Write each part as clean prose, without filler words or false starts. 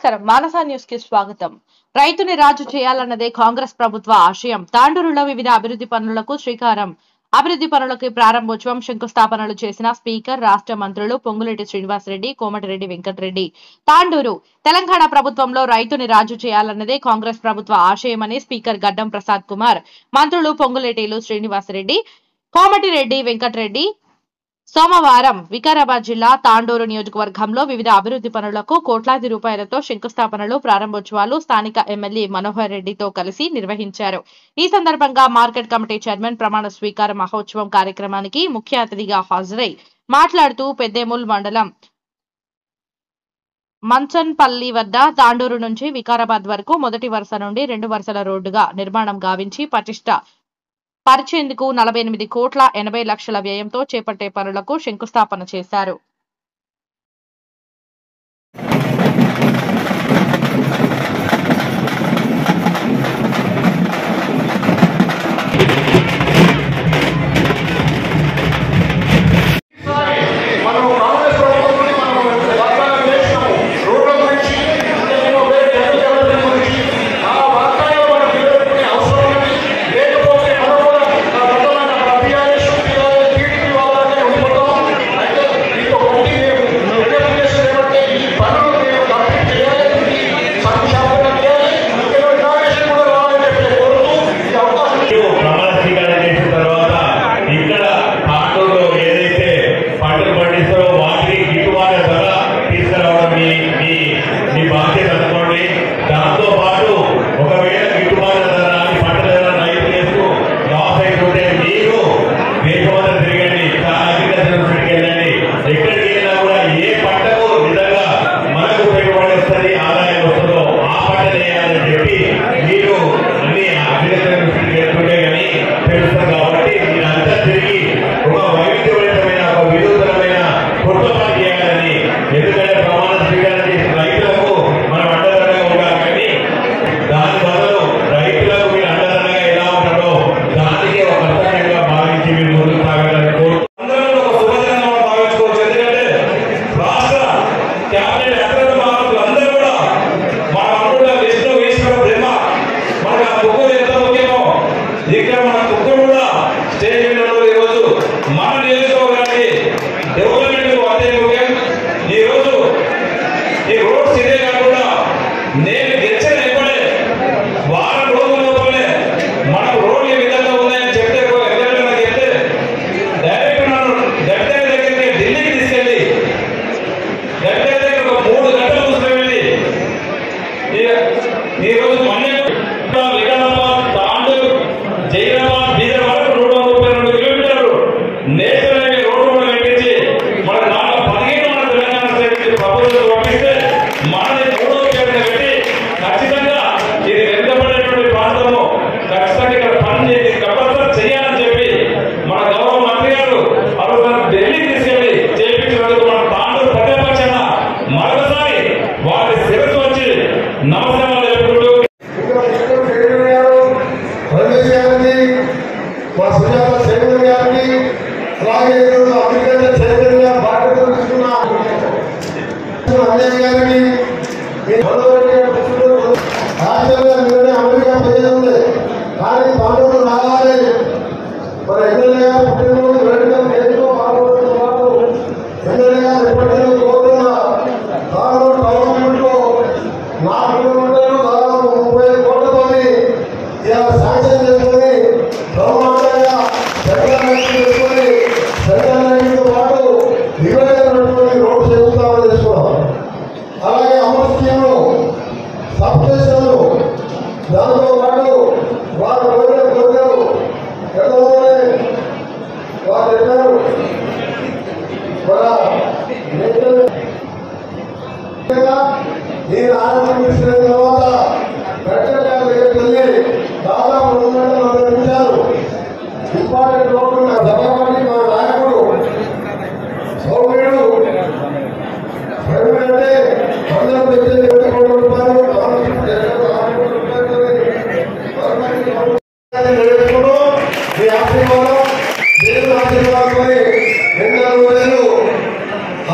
నమస్కారం మానస న్యూస్ కి స్వాగతం. రైతుని రాజు చేయాలన్నదే కాంగ్రెస్ ప్రభుత్వ ఆశయం. తాండూరులో వివిధ అభివృద్ధి పనులకు శ్రీకారం. అభివృద్ధి పనులకి ప్రారంభోత్సవం, శంకుస్థాపనలు చేసిన స్పీకర్, రాష్ట్ర మంత్రులు పొంగులేటి శ్రీనివాసరెడ్డి, కోమటిరెడ్డి వెంకటరెడ్డి. తాండూరు తెలంగాణ ప్రభుత్వంలో రైతుని రాజు చేయాలన్నదే కాంగ్రెస్ ప్రభుత్వ ఆశయమని స్పీకర్ గడ్డం ప్రసాద్ కుమార్, మంత్రులు పొంగులేటిలు శ్రీనివాసరెడ్డి, కోమటిరెడ్డి వెంకటరెడ్డి సోమవారం వికారాబాద్ జిల్లా తాండూరు నియోజకవర్గంలో వివిధ అభివృద్ధి పనులకు కోట్లాది రూపాయలతో శంకుస్థాపనలు, ప్రారంభోత్సవాలు స్థానిక ఎమ్మెల్యే మనోహర్ రెడ్డితో కలిసి నిర్వహించారు. ఈ సందర్భంగా మార్కెట్ కమిటీ చైర్మన్ ప్రమాణ స్వీకార మహోత్సవం కార్యక్రమానికి ముఖ్య అతిథిగా హాజరై మాట్లాడుతూ పెద్దేముల్ మండలం మంచన్పల్లి వద్ద తాండూరు నుంచి వికారాబాద్ వరకు మొదటి వరుస నుండి 2 వరుసల రోడ్డుగా నిర్మాణం గావించి పటిష్ట పరిచేందుకు 48,80,00,000 వ్యయంతో చేపట్టే పనులకు శంకుస్థాపన చేశారు.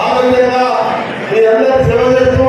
ఆరోగ్యంగా మీ అందరి సేవ చేస్తూ